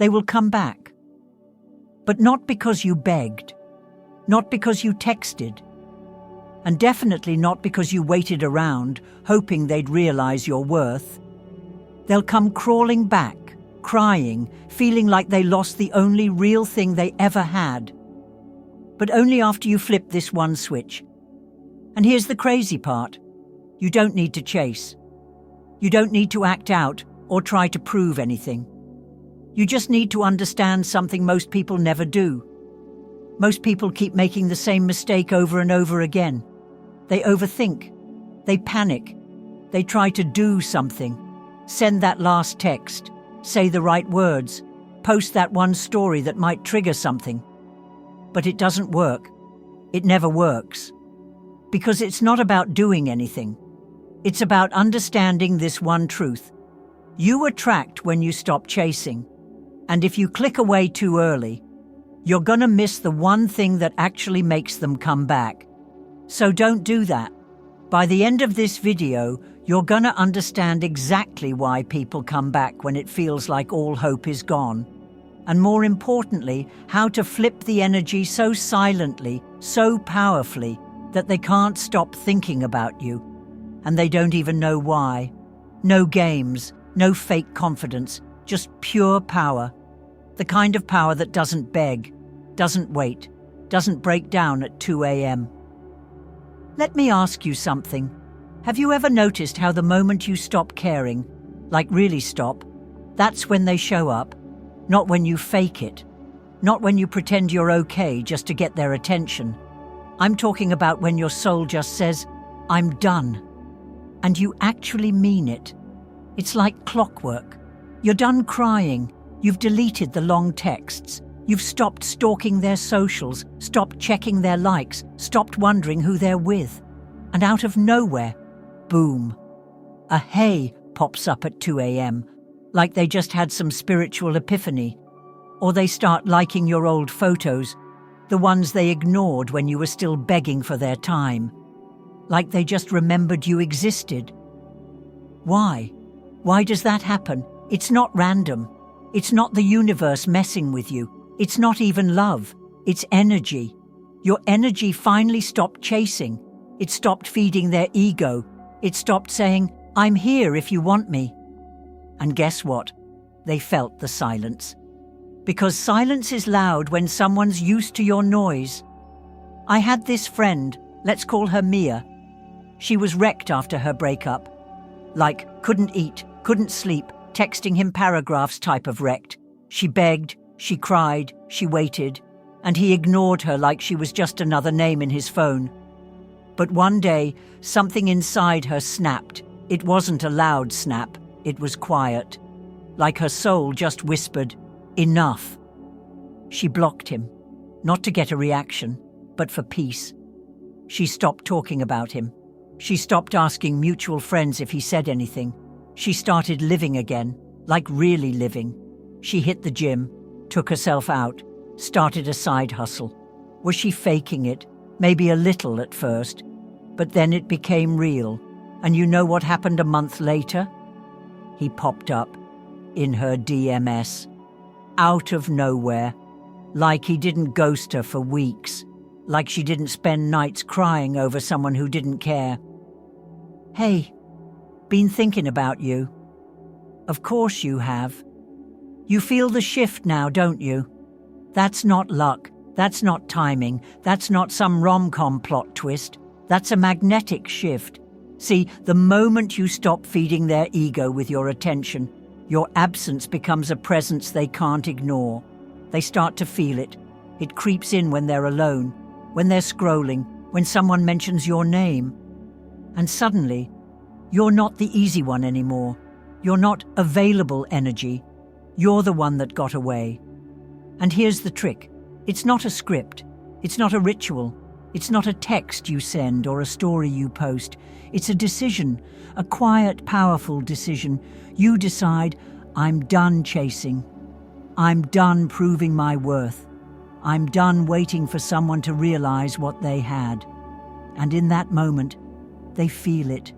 They will come back. But not because you begged, not because you texted, and definitely not because you waited around hoping they'd realize your worth. They'll come crawling back, crying, feeling like they lost the only real thing they ever had. But only after you flip this one switch. And here's the crazy part. You don't need to chase. You don't need to act out or try to prove anything. You just need to understand something most people never do. Most people keep making the same mistake over and over again. They overthink. They panic. They try to do something. Send that last text. Say the right words. Post that one story that might trigger something. But it doesn't work. It never works. Because it's not about doing anything. It's about understanding this one truth. You attract when you stop chasing. And if you click away too early, you're gonna miss the one thing that actually makes them come back. So don't do that. By the end of this video, you're gonna understand exactly why people come back when it feels like all hope is gone. And more importantly, how to flip the energy so silently, so powerfully, that they can't stop thinking about you. And they don't even know why. No games, no fake confidence, just pure power. The kind of power that doesn't beg, doesn't wait, doesn't break down at 2 a.m. Let me ask you something. Have you ever noticed how the moment you stop caring, like really stop, that's when they show up? Not when you fake it. Not when you pretend you're okay just to get their attention. I'm talking about when your soul just says, I'm done. And you actually mean it. It's like clockwork. You're done crying. You've deleted the long texts. You've stopped stalking their socials, stopped checking their likes, stopped wondering who they're with. And out of nowhere, boom, a hey pops up at 2 a.m., like they just had some spiritual epiphany. Or they start liking your old photos, the ones they ignored when you were still begging for their time. Like they just remembered you existed. Why? Why does that happen? It's not random. It's not the universe messing with you. It's not even love. It's energy. Your energy finally stopped chasing. It stopped feeding their ego. It stopped saying, I'm here if you want me. And guess what? They felt the silence. Because silence is loud when someone's used to your noise. I had this friend, let's call her Mia. She was wrecked after her breakup. Like, couldn't eat, couldn't sleep, texting him paragraphs type of wrecked. She begged, she cried, she waited, and he ignored her like she was just another name in his phone. But one day, something inside her snapped. It wasn't a loud snap, it was quiet. Like her soul just whispered, enough. She blocked him, not to get a reaction, but for peace. She stopped talking about him. She stopped asking mutual friends if he said anything. She started living again, like really living. She hit the gym, took herself out, started a side hustle. Was she faking it? Maybe a little at first. But then it became real. And you know what happened a month later? He popped up in her DMS. Out of nowhere. Like he didn't ghost her for weeks. Like she didn't spend nights crying over someone who didn't care. Hey, been thinking about you. Of course you have. You feel the shift now, don't you? That's not luck. That's not timing. That's not some rom-com plot twist. That's a magnetic shift. See, the moment you stop feeding their ego with your attention, your absence becomes a presence they can't ignore. They start to feel it. It creeps in when they're alone, when they're scrolling, when someone mentions your name. And suddenly, you're not the easy one anymore. You're not available energy. You're the one that got away. And here's the trick. It's not a script. It's not a ritual. It's not a text you send or a story you post. It's a decision, a quiet, powerful decision. You decide, I'm done chasing. I'm done proving my worth. I'm done waiting for someone to realize what they had. And in that moment, they feel it.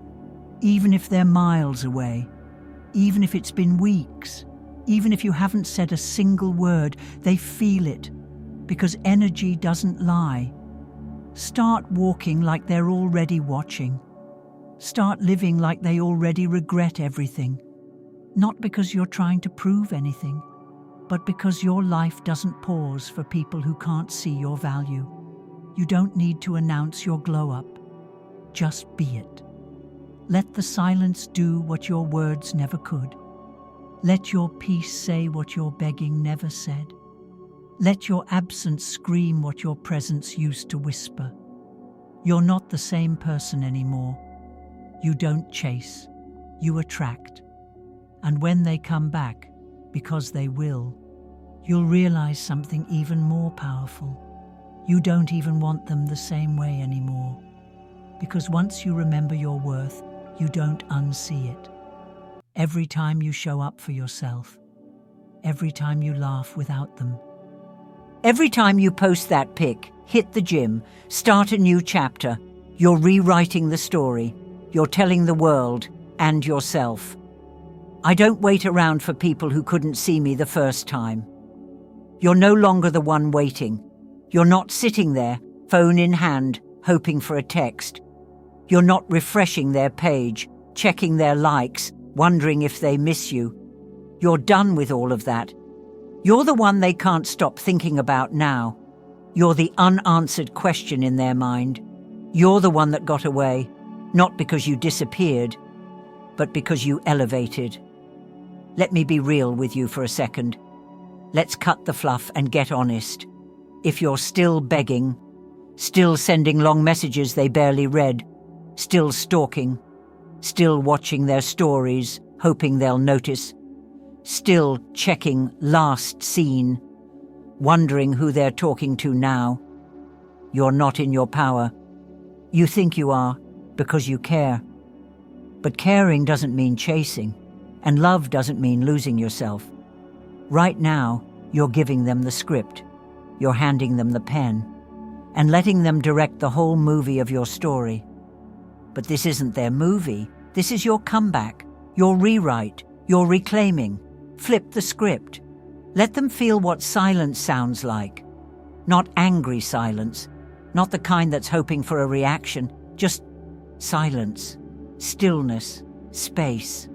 Even if they're miles away. Even if it's been weeks. Even if you haven't said a single word, they feel it, because energy doesn't lie. Start walking like they're already watching. Start living like they already regret everything. Not because you're trying to prove anything, but because your life doesn't pause for people who can't see your value. You don't need to announce your glow-up. Just be it. Let the silence do what your words never could. Let your peace say what your begging never said. Let your absence scream what your presence used to whisper. You're not the same person anymore. You don't chase, you attract. And when they come back, because they will, you'll realize something even more powerful. You don't even want them the same way anymore. Because once you remember your worth, you don't unsee it. Every time you show up for yourself, every time you laugh without them. Every time you post that pic, hit the gym, start a new chapter, you're rewriting the story. You're telling the world and yourself. I don't wait around for people who couldn't see me the first time. You're no longer the one waiting. You're not sitting there, phone in hand, hoping for a text. You're not refreshing their page, checking their likes, wondering if they miss you. You're done with all of that. You're the one they can't stop thinking about now. You're the unanswered question in their mind. You're the one that got away, not because you disappeared, but because you elevated. Let me be real with you for a second. Let's cut the fluff and get honest. If you're still begging, still sending long messages they barely read, still stalking, still watching their stories, hoping they'll notice, still checking last seen, wondering who they're talking to now, you're not in your power. You think you are because you care. But caring doesn't mean chasing, and love doesn't mean losing yourself. Right now, you're giving them the script. You're handing them the pen and letting them direct the whole movie of your story. But this isn't their movie. This is your comeback, your rewrite, your reclaiming. Flip the script. Let them feel what silence sounds like. Not angry silence, not the kind that's hoping for a reaction, just silence, stillness, space.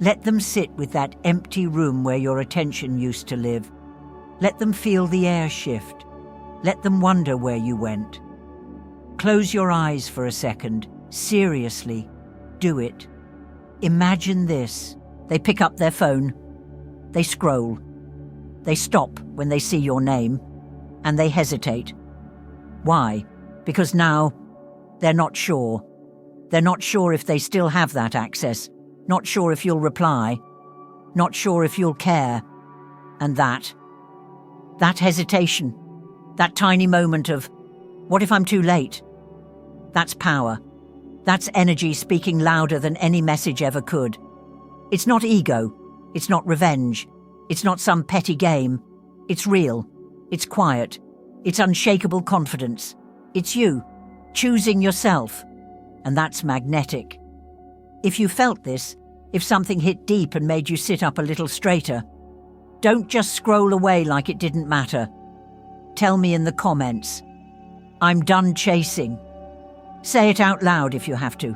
Let them sit with that empty room where your attention used to live. Let them feel the air shift. Let them wonder where you went. Close your eyes for a second. Seriously, do it. Imagine this. They pick up their phone. They scroll. They stop when they see your name. And they hesitate. Why? Because now they're not sure. They're not sure if they still have that access. Not sure if you'll reply. Not sure if you'll care. And that hesitation, that tiny moment of, what if I'm too late? That's power. That's energy speaking louder than any message ever could. It's not ego. It's not revenge. It's not some petty game. It's real. It's quiet. It's unshakable confidence. It's you, choosing yourself. And that's magnetic. If you felt this, if something hit deep and made you sit up a little straighter, don't just scroll away like it didn't matter. Tell me in the comments. I'm done chasing. Say it out loud if you have to.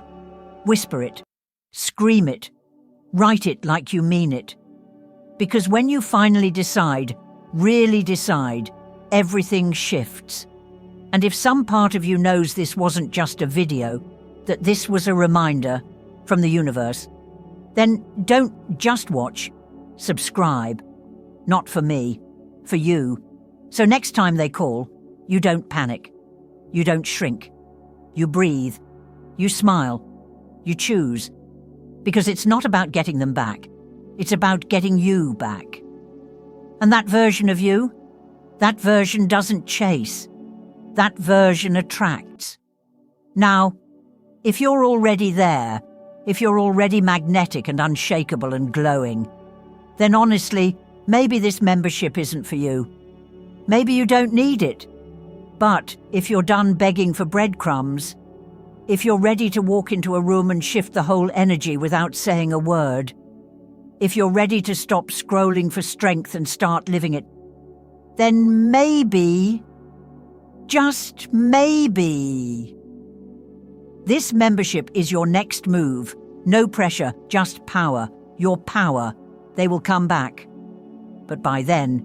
Whisper it. Scream it. Write it like you mean it. Because when you finally decide, really decide, everything shifts. And if some part of you knows this wasn't just a video, that this was a reminder from the universe, then don't just watch. Subscribe. Not for me, for you. So next time they call, you don't panic. You don't shrink. You breathe. You smile. You choose. Because it's not about getting them back. It's about getting you back. And that version of you, that version doesn't chase. That version attracts. Now, if you're already there, if you're already magnetic and unshakable and glowing, then honestly, maybe this membership isn't for you. Maybe you don't need it. But if you're done begging for breadcrumbs, if you're ready to walk into a room and shift the whole energy without saying a word, if you're ready to stop scrolling for strength and start living it, then maybe, just maybe, this membership is your next move. No pressure, just power. Your power. They will come back. But by then,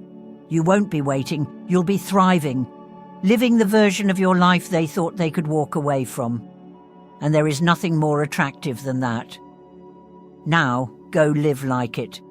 you won't be waiting. You'll be thriving, living the version of your life they thought they could walk away from. And there is nothing more attractive than that. Now, go live like it.